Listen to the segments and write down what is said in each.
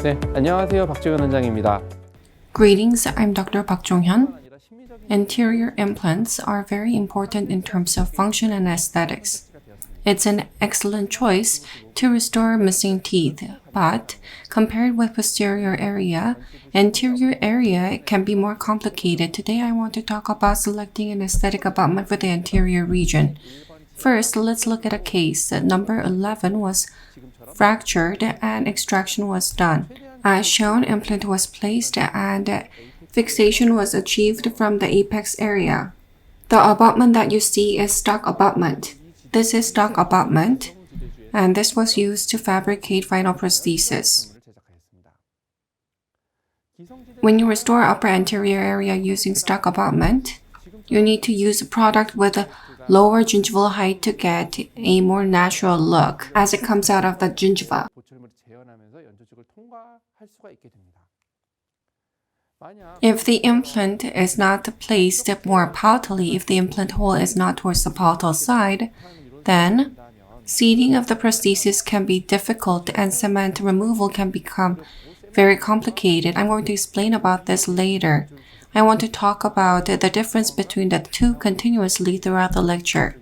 네, 안녕하세요. 박종현 원장입니다. Greetings, I'm Dr. Park Jong-hyun. Anterior implants are very important in terms of function and aesthetics. It's an excellent choice to restore missing teeth, but compared with posterior area, anterior area can be more complicated. Today I want to talk about selecting an aesthetic abutment for the anterior region. First, let's look at a case. Number 11 was fractured and extraction was done. As shown, implant was placed and fixation was achieved from the apex area. The abutment that you see is stock abutment. This is stock abutment, and this was used to fabricate final prosthesis. When you restore upper anterior area using stock abutment, you need to use a product with a lower gingival height to get a more natural look as it comes out of the gingiva. If the implant is not placed more palatally, if the implant hole is not towards the palatal side, then seating of the prosthesis can be difficult and cement removal can become very complicated. I'm going to explain about this later. I want to talk about the difference between the two continuously throughout the lecture.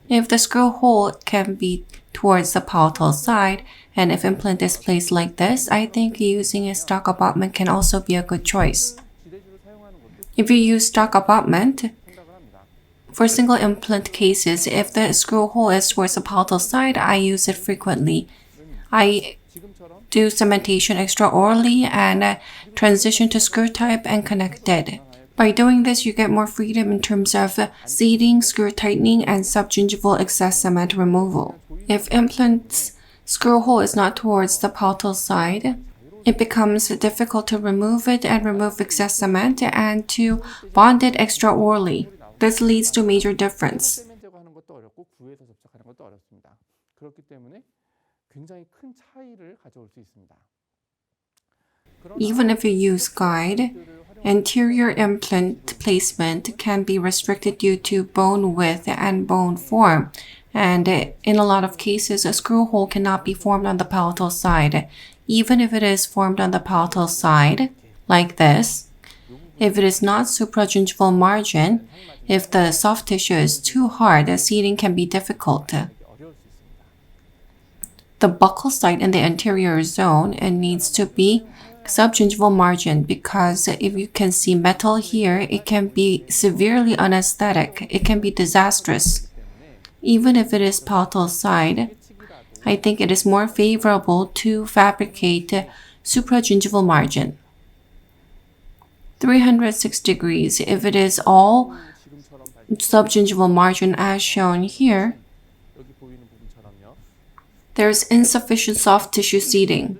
If the screw hole can be towards the palatal side, and if implant is placed like this, I think using a stock abutment can also be a good choice. If you use stock abutment, for single implant cases, if the screw hole is towards the palatal side, I use it frequently. I do cementation extraorally and transition to screw type and connect it. By doing this, you get more freedom in terms of seating, screw tightening, and subgingival excess cement removal. If implant's screw hole is not towards the palatal side, it becomes difficult to remove it and remove excess cement and to bond it extraorally. This leads to major difference. Even if you use guide, anterior implant placement can be restricted due to bone width and bone form. And in a lot of cases, a screw hole cannot be formed on the palatal side. Even if it is formed on the palatal side, like this, if it is not supragingival margin, if the soft tissue is too hard, the seating can be difficult. The buccal site in the anterior zone, it needs to be subgingival margin because if you can see metal here, it can be severely unesthetic. It can be disastrous. Even if it is palatal side, I think it is more favorable to fabricate supragingival margin. 306 degrees. If it is all subgingival margin as shown here, there's insufficient soft tissue seating.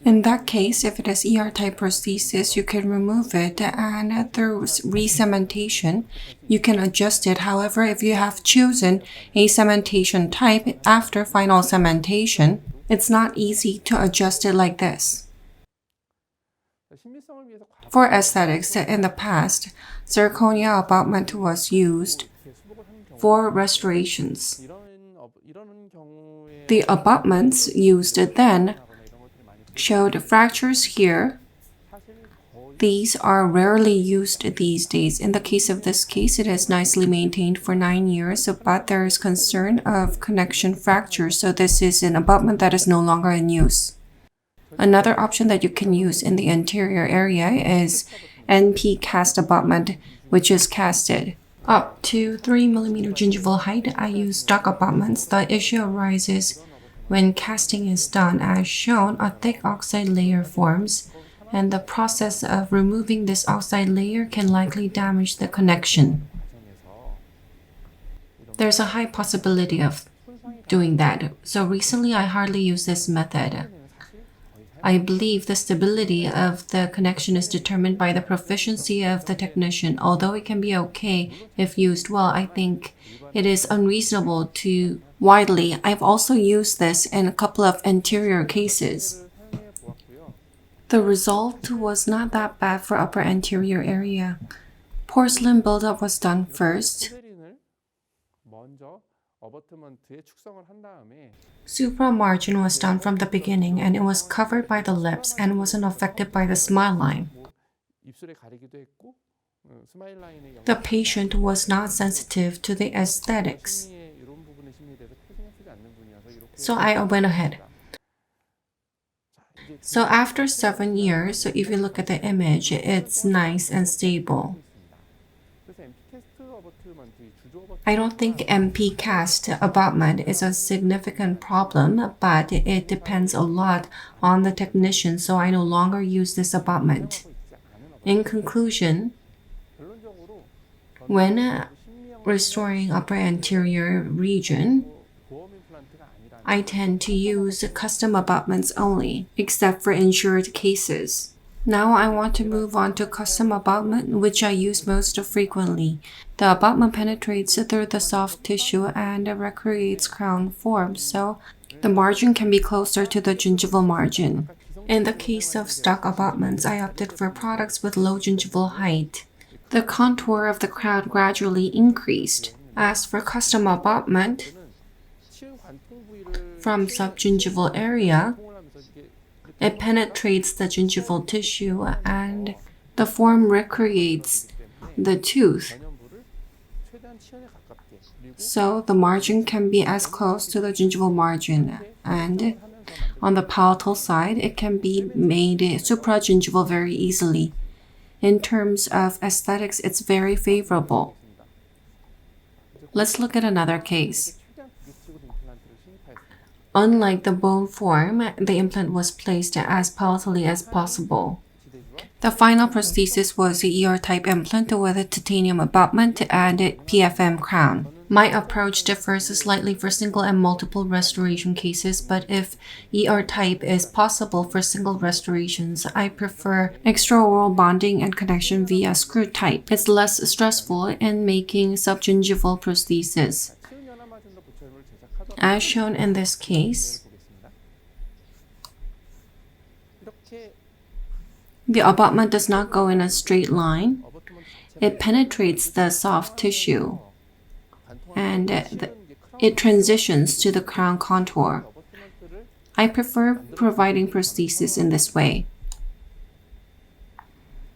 In that case, if it is ER-type prosthesis, you can remove it and through re-cementation, you can adjust it. However, if you have chosen a cementation type after final cementation, it's not easy to adjust it like this. For aesthetics, in the past, zirconia abutment was used for restorations. The abutments used then showed fractures here. These are rarely used these days. In the case of this case, it is nicely maintained for 9 years, but there is concern of connection fracture, so this is an abutment that is no longer in use. Another option that you can use in the anterior area is NP cast abutment, which is casted. Up to 3 mm gingival height, I use stock abutments. The issue arises when casting is done. As shown, a thick oxide layer forms, and the process of removing this oxide layer can likely damage the connection. There's a high possibility of doing that, so recently I hardly use this method. I believe the stability of the connection is determined by the proficiency of the technician. Although it can be okay if used well, I think it is unreasonable to widely. I've also used this in a couple of anterior cases. The result was not that bad for upper anterior area. Porcelain buildup was done first. 어버트먼트의 축성을 한 다음에 Supramargin was done from the beginning and it was covered by the lips and wasn't affected by the smile line. 입술에 가리기도 했고 스마일 라인의 The patient was not sensitive to the aesthetics. 이런 부분의 심리에 대해서 크게 신경 쓰지 않는 분이어서 이렇게 So I went ahead. So after 7 years, so if you look at the image, it's nice and stable. 그래서 MP캐스트 어버트먼트 주조 어버트 I don't think MP cast abutment is a significant problem, but it depends a lot on the technician, so I no longer use this abutment. In conclusion, 결론적으로 when restoring upper anterior region, 보험 임플란트가 아니라 I tend to use custom abutments only, except for insured cases. Now I want to move on to custom abutment, which I use most frequently. The abutment penetrates through the soft tissue and recreates crown form, so the margin can be closer to the gingival margin. In the case of stock abutments, I opted for products with low gingival height. The contour of the crown gradually increased. As for custom abutment, 치은 관통 부위를 from subgingival area, 통을 하면서 이게 it penetrates the gingival tissue and the form recreates the tooth. 전연부를 최대한 치연에 가깝게 그리고 So the margin can be as close to the gingival margin, and on the palatal side, it can be made supragingival very easily. In terms of aesthetics, it's very favorable. Let's look at another case. 최대한 부딪히고 임플란트를 신입하였습니다. Unlike the bone form, the implant was placed as palatally as possible. The final prosthesis was the ER-type implant with a titanium abutment and a PFM crown. My approach differs slightly for single and multiple restoration cases, but if ER-type is possible for single restorations, I prefer extraoral bonding and connection via screw type. It's less stressful in making subgingival prosthesis. 치은 연화 마진도 보철물을 제작하도록 As shown in this case, 보겠습니다. 이렇게 the abutment does not go in a straight line. 어버트먼트 It penetrates the soft tissue 관통을 and it transitions to the crown contour. 어버트먼트를 I prefer providing prosthesis in this way.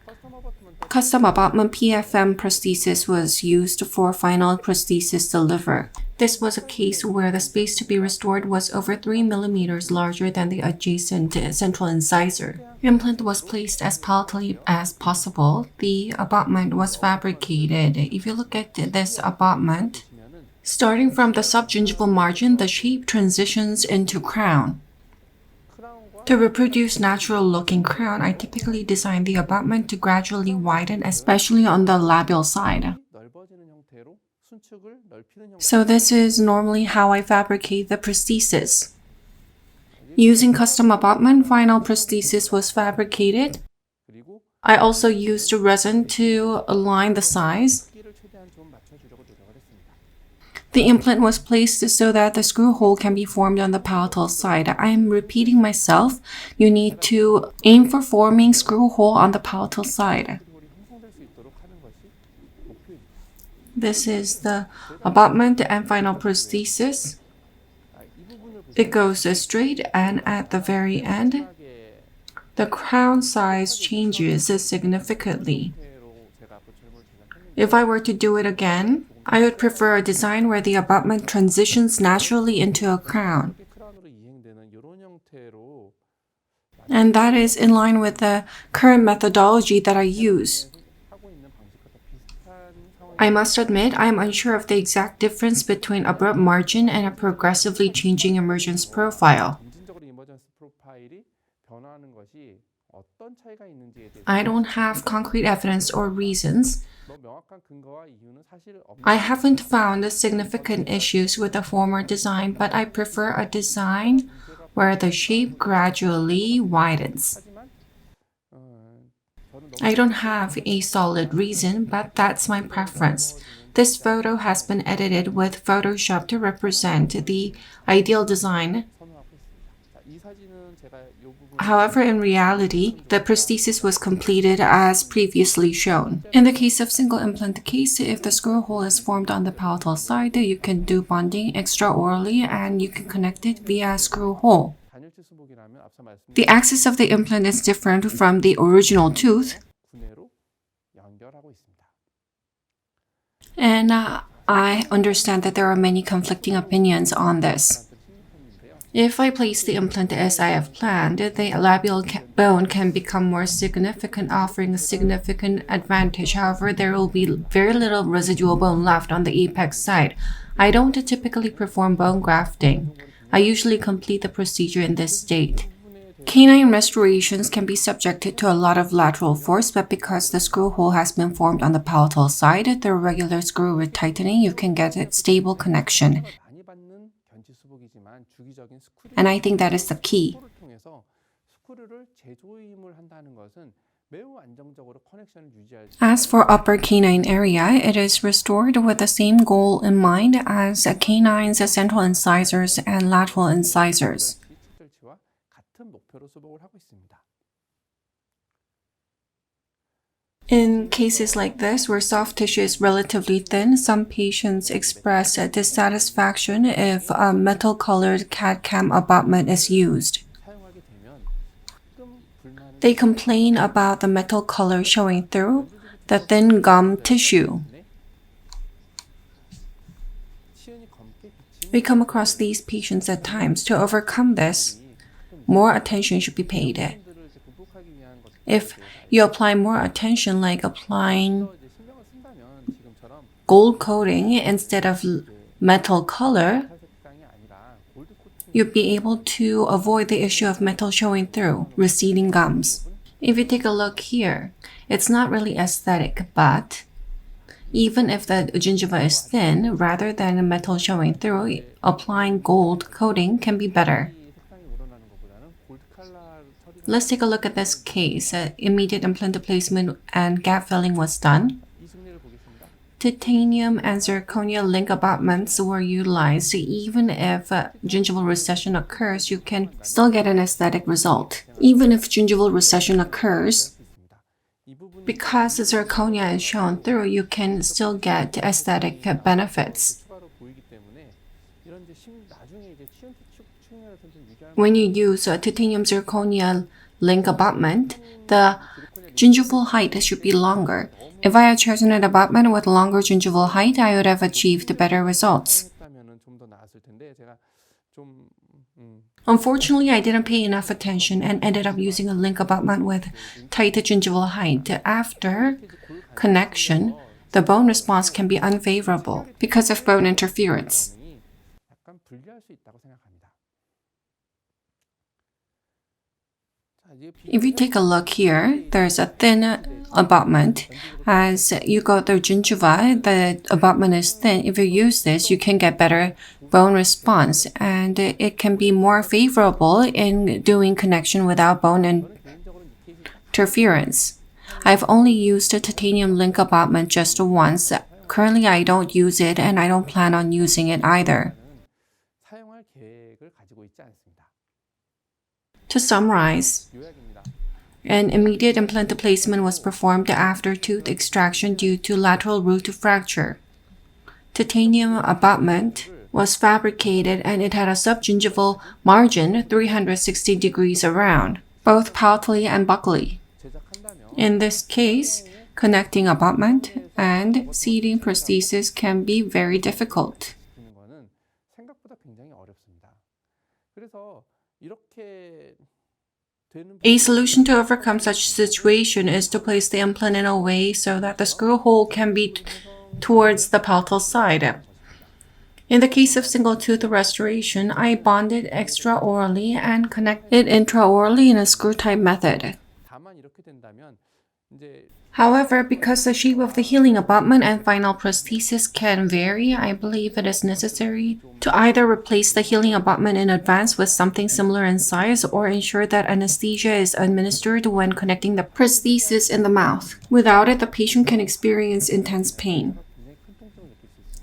커스텀 어버트먼트 Custom abutment PFM prosthesis was used for final prosthesis deliver. This was a case where the space to be restored was over 3 millimeters larger than the adjacent central incisor. Implant was placed as palatally as possible. The abutment was fabricated. If you look at this abutment, 보시면은 starting from the subgingival margin, the shape transitions into crown. 크라운과 To reproduce natural-looking crown, I typically design the abutment to gradually widen, especially on the labial side. 넓어지는 형태로 순축을 넓히는 형태. So this is normally how I fabricate the prosthesis. Using custom abutment, final prosthesis was fabricated. 그리고 I also used resin to align the size. 크기를 최대한 좀 맞춰주려고 노력을 했습니다. The implant was placed so that the screw hole can be formed on the palatal side. I am repeating myself. You need to aim for forming screw hole on the palatal side. 크리골이 형성될 수 있도록 하는 것이 목표입니다. This is the abutment and final prosthesis. 이 부분을 It goes straight, and at the very end, 보시하게 the crown size changes significantly. 형태로 제가 보철물을 제작했는데 If I were to do it again, I would prefer a design where the abutment transitions naturally into a crown. 이렇게 크라운으로 이행되는 이런 형태로 And that is in line with the current methodology that I use. 하고 있는 방식과 더 비슷한 상황이 I must admit, I am unsure of the exact difference between abrupt margin and a progressively changing emergence profile. 점진적으로 이머전스 프로파일이 변화하는 것이 어떤 차이가 있는지에 대해서 I don't have concrete evidence or reasons. 뭐 명확한 근거와 이유는 사실 없는 I haven't found significant issues with the former design, but I prefer a design where the shape gradually widens. 하지만 저는 너무 I don't have a solid reason, but that's my preference. This photo has been edited with Photoshop to represent the ideal design. 선호하고 있습니다. 자, However, in reality, the prosthesis was completed as previously shown. In the case of single implant case, if the screw hole is formed on the palatal side, you can do bonding extraorally and you can connect it via screw hole. The axis of the implant is different from the original tooth, and I understand that there are many conflicting opinions on this. If I place the implant as I have planned, the labial bone can become more significant, offering a significant advantage. However, there will be very little residual bone left on the apex side. I don't typically perform bone grafting. I usually complete the procedure in this state. Canine restorations can be subjected to a lot of lateral force, but because the screw hole has been formed on the palatal side, through regular screw retightening, you can get a stable connection. And I think that is the key. As for upper canine area, it is restored with the same goal in mind as canines, central incisors, and lateral incisors. In cases like this, where soft tissue is relatively thin, some patients express dissatisfaction if a metal-colored CAD/CAM abutment is used. They complain about the metal color showing through the thin gum tissue. We come across these patients at times. To overcome this, more attention should be paid. If you apply more attention, like applying gold coating instead of metal color, you'll be able to avoid the issue of metal showing through, receding gums. If you take a look here, it's not really aesthetic, but even if the gingiva is thin, rather than metal showing through, applying gold coating can be better. Let's take a look at this case. Immediate implant placement and gap filling was done. Titanium and zirconia link abutments were utilized. Even if gingival recession occurs, you can still get an aesthetic result. Even if gingival recession occurs, because the zirconia is shown through, you can still get aesthetic benefits. When you use a titanium zirconia link abutment, the gingival height should be longer. If I had chosen an abutment with longer gingival height, I would have achieved better results. Unfortunately, I didn't pay enough attention and ended up using a link abutment with tight gingival height. After connection, the bone response can be unfavorable because of bone interference. If you take a look here, there's a thin abutment. As you go through gingiva, the abutment is thin. If you use this, you can get better bone response, and it can be more favorable in doing connection without bone interference. I've only used a titanium link abutment just once. Currently, I don't use it, and I don't plan on using it either. To summarize, an immediate implant placement was performed after tooth extraction due to lateral root fracture. Titanium abutment was fabricated and it had a subgingival margin 360 degrees around, both palatally and buccally. In this case, connecting abutment and seating prosthesis can be very difficult. A solution to overcome such situation is to place the implant in a way so that the screw hole can be towards the palatal side. In the case of single tooth restoration, I bonded extraorally and connected intraorally in a screw-type method. However, because the shape of the healing abutment and final prosthesis can vary, I believe it is necessary to either replace the healing abutment in advance with something similar in size or ensure that anesthesia is administered when connecting the prosthesis in the mouth. Without it, the patient can experience intense pain.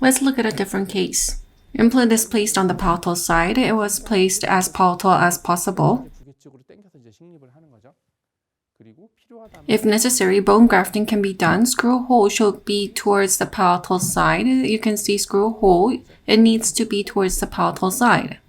Let's look at a different case. Implant is placed on the palatal side. It was placed as palatal as possible. 구개 쪽으로 당겨서 이제 식립을 하는 거죠. 그리고 필요하다면 If necessary, bone grafting can be done. Screw hole should be towards the palatal side. You can see screw hole. It needs to be towards the palatal side.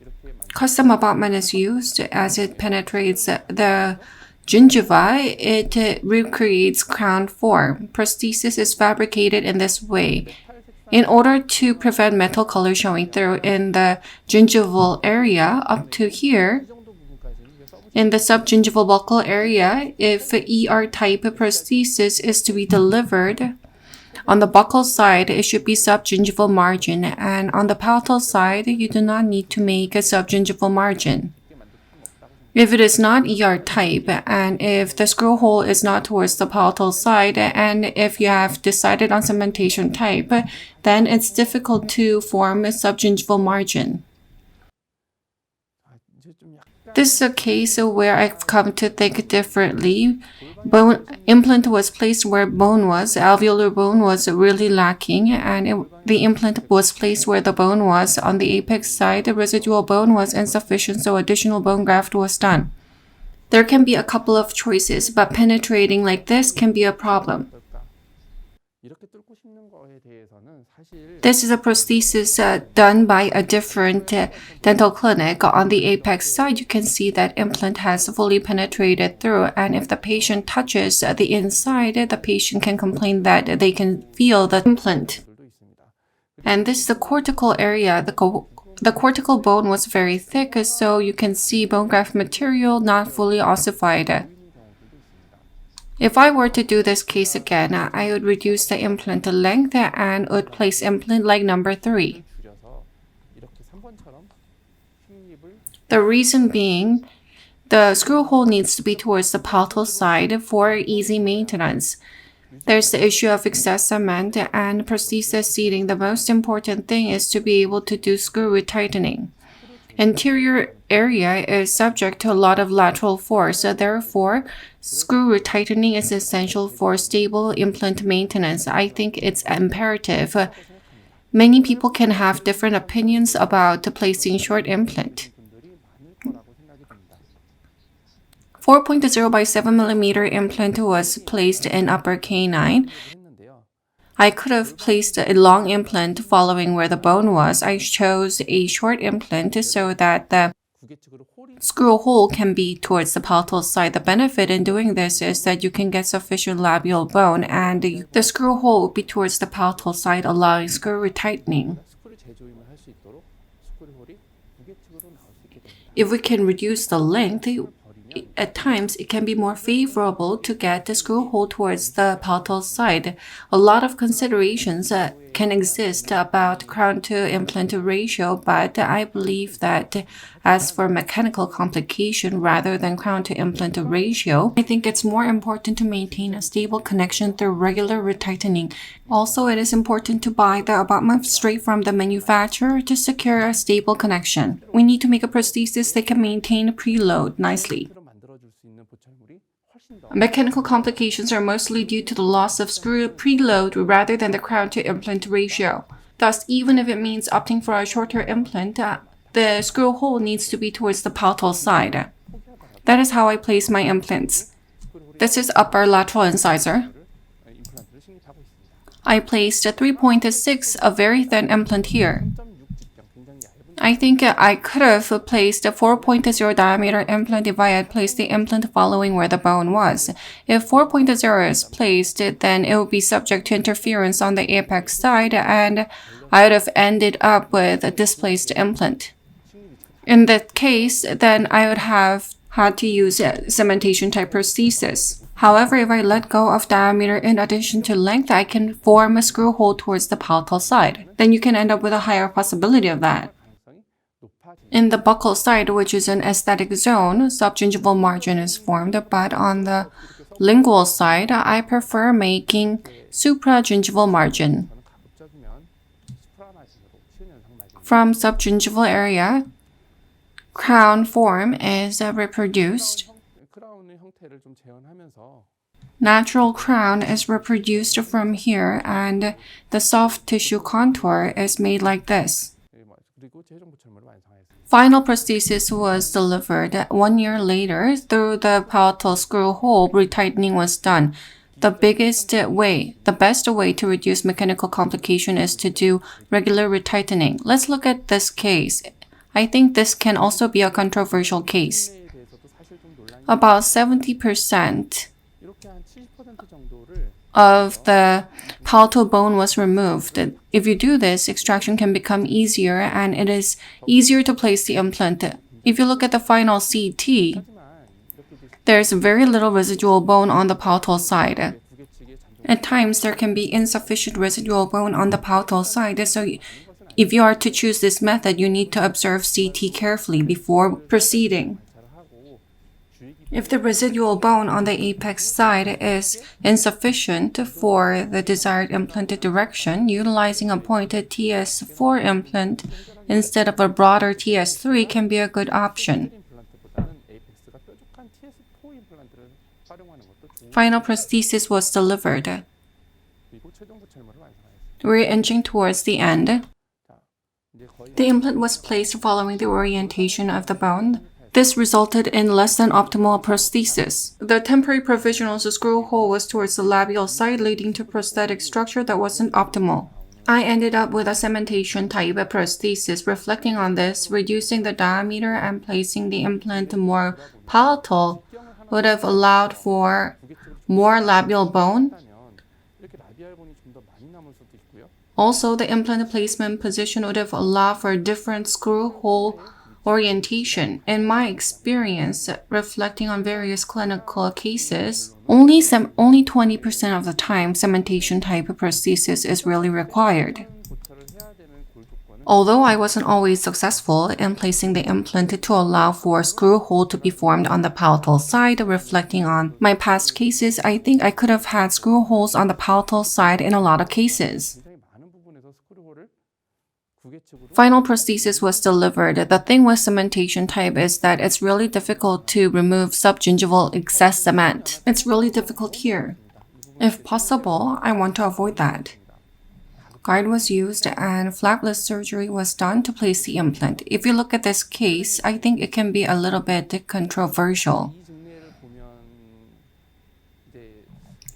이렇게 Custom abutment is used as it penetrates the gingiva. It recreates crown form. Prosthesis is fabricated in this way. In order to prevent metal color showing through in the gingival area up to here, in the subgingival buccal area, if ER-type prosthesis is to be delivered, on the buccal side, it should be subgingival margin, and on the palatal side, you do not need to make a subgingival margin. If it is not ER-type, and if the screw hole is not towards the palatal side, and if you have decided on cementation type, then it's difficult to form a subgingival margin. 이제 좀 약간 This is a case where I've come to think differently. Bone implant was placed where bone was. Alveolar bone was really lacking, and the implant was placed where the bone was. On the apex side, the residual bone was insufficient, so additional bone graft was done. There can be a couple of choices, but penetrating like this can be a problem. 어떨까? 이렇게 뚫고 씹는 거에 대해서는 사실 This is a prosthesis done by a different dental clinic. On the apex side, you can see that implant has fully penetrated through, and if the patient touches the inside, the patient can complain that they can feel the implant. 들도 있습니다. And this is the cortical area. The cortical bone was very thick, so you can see bone graft material not fully ossified. If I were to do this case again, I would reduce the implant length and would place implant like number 3. 줄여서 이렇게 3번처럼 식립을 The reason being, the screw hole needs to be towards the palatal side for easy maintenance. There's the issue of excess cement and prosthesis seating. The most important thing is to be able to do screw retightening. Interior area is subject to a lot of lateral force, so therefore, screw retightening is essential for stable implant maintenance. I think it's imperative. Many people can have different opinions about placing short implant. 분들이 많을 거라고 생각이 듭니다. 4.0 by 7 millimeter implant was placed in upper canine. 했는데요. I could have placed a long implant following where the bone was. I chose a short implant so that the 구개 쪽으로 홀이 screw hole can be towards the palatal side. The benefit in doing this is that you can get sufficient labial bone, and the screw hole will be towards the palatal side, allowing screw retightening. 스크류 재조임을 할 수 있도록 스크류 홀이 구개 쪽으로 나올 수 있게 됩니다. If we can reduce the length, at times it can be more favorable to get the screw hole towards the palatal side. A lot of considerations can exist about crown to implant ratio, but I believe that as for mechanical complication rather than crown to implant ratio, I think it's more important to maintain a stable connection through regular retightening. Also, it is important to buy the abutment straight from the manufacturer to secure a stable connection. We need to make a prosthesis that can maintain preload nicely. 로 만들어줄 수 있는 보철물이 훨씬 더 Mechanical complications are mostly due to the loss of screw preload rather than the crown to implant ratio. Thus, even if it means opting for a shorter implant, the screw hole needs to be towards the palatal side. That is how I place my implants. This is upper lateral incisor. 임플란트를 식립하고 있습니다. I placed a 3.6, a very thin implant here. 3.6 직경 굉장히 얇은 I think I could have placed a 4.0 diameter implant if I had placed the implant following where the bone was. If 4.0 is placed, then it would be subject to interference on the apex side, and I would have ended up with a displaced implant. In that case, then I would have had to use a cementation type prosthesis. However, if I let go of diameter in addition to length, I can form a screw hole towards the palatal side. Then you can end up with a higher possibility of that. 가능성이 높아집니다. In the buccal side, which is an aesthetic zone, subgingival margin is formed, but on the lingual side, I prefer making supragingival margin. 저는 가급적이면 스프라마진으로 치은 현상 말고 From subgingival area, crown form is reproduced. 크라운의 형태를 좀 재현하면서 Natural crown is reproduced from here and the soft tissue contour is made like this. 그리고 최종 부철물을 완성하였습니다. Final prosthesis was delivered 1 year later. Through the palatal screw hole, retightening was done. The best way to reduce mechanical complication is to do regular retightening. Let's look at this case. I think this can also be a controversial case. About 70% 이렇게 한 70% 정도를 of the palatal bone was removed. If you do this, extraction can become easier and it is easier to place the implant. If you look at the final CT, there's very little residual bone on the palatal side. At times, there can be insufficient residual bone on the palatal side, so if you are to choose this method, you need to observe CT carefully before proceeding. If the residual bone on the apex side is insufficient for the desired implanted direction, utilizing a pointed TS4 implant instead of a broader TS3 can be a good option. 임플란트보다는 에이펙스가 뾰족한 TS4 임플란트를 활용하는 것도 좋은 Final prosthesis was delivered. 그리고 최종 부철물을 완성하였습니다. We're inching towards the end. 이제 거의 The implant was placed following the orientation of the bone. This resulted in less than optimal prosthesis. The temporary provisional screw hole was towards the labial side, leading to prosthetic structure that wasn't optimal. I ended up with a cementation type of prosthesis. Reflecting on this, reducing the diameter and placing the implant more palatal would have allowed for more labial bone. 하면 이렇게 라비알 본이 좀 더 많이 남을 수도 있고요. Also, the implant placement position would have allowed for a different screw hole orientation. In my experience, reflecting on various clinical cases, only 20% of the time cementation type of prosthesis is really required. 고철을 해야 되는 골 조건은 Although I wasn't always successful in placing the implant to allow for a screw hole to be formed on the palatal side, reflecting on my past cases, I think I could have had screw holes on the palatal side in a lot of cases. 굉장히 많은 부분에서 스크루홀을 구개측으로 Final prosthesis was delivered. The thing with cementation type is that it's really difficult to remove subgingival excess cement. It's really difficult here. If possible, I want to avoid that. Guide was used and flapless surgery was done to place the implant. If you look at this case, I think it can be a little bit controversial. 이 증례를 보면 이제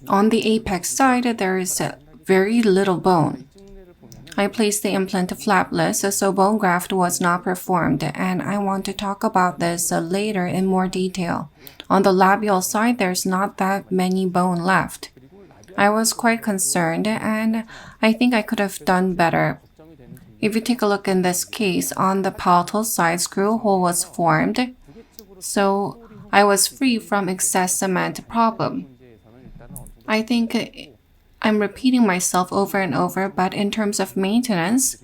On the apex side, there is very little bone. 증례를 보면 I placed the implant flapless, so bone graft was not performed, and I want to talk about this later in more detail. On the labial side, there's not that many bone left. I was quite concerned, and I think I could have done better. 걱정이 되는 점이 If you take a look in this case, on the palatal side, screw hole was formed, so I was free from excess cement problem. 문제에서는 일단은 어느 정도 I think I'm repeating myself over and over, but in terms of maintenance,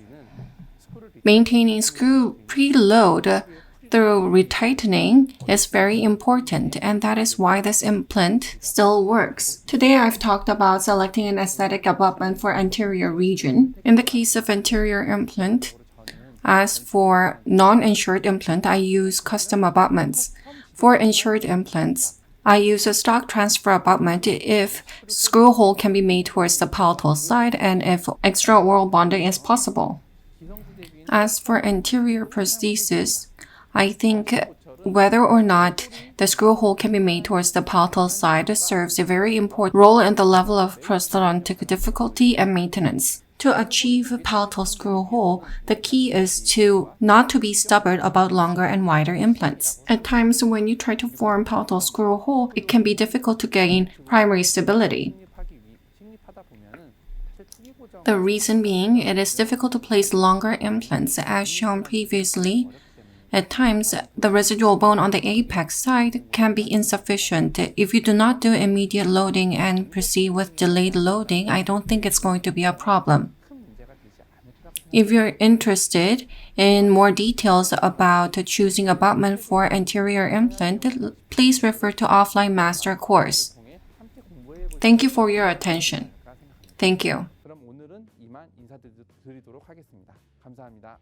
스크루를 maintaining screw preload through retightening is very important, and that is why this implant still works. Today I've talked about selecting an aesthetic abutment for anterior region. In the case of anterior implant, as for non-insured implant, I use custom abutments. For insured implants, I use a stock transfer abutment if screw hole can be made towards the palatal side and if extraoral bonding is possible. As for anterior prosthesis, I think whether or not the screw hole can be made towards the palatal side serves a very important role in the level of prosthodontic difficulty and maintenance. To achieve palatal screw hole, the key is not to be stubborn about longer and wider implants. At times when you try to form palatal screw hole, it can be difficult to gain primary stability. 식립하다 보면은 사실 투기 고정 The reason being, it is difficult to place longer implants as shown previously. At times, the residual bone on the apex side can be insufficient. If you do not do immediate loading and proceed with delayed loading, I don't think it's going to be a problem. 큰 문제가 되지 않을까. If you're interested in more details about choosing abutment for anterior implant, please refer to offline master course. 통해 함께 공부해 보시면 Thank you for your attention. 생각합니다. Thank you. 그럼 오늘은 이만 인사드리도록 하겠습니다. 감사합니다.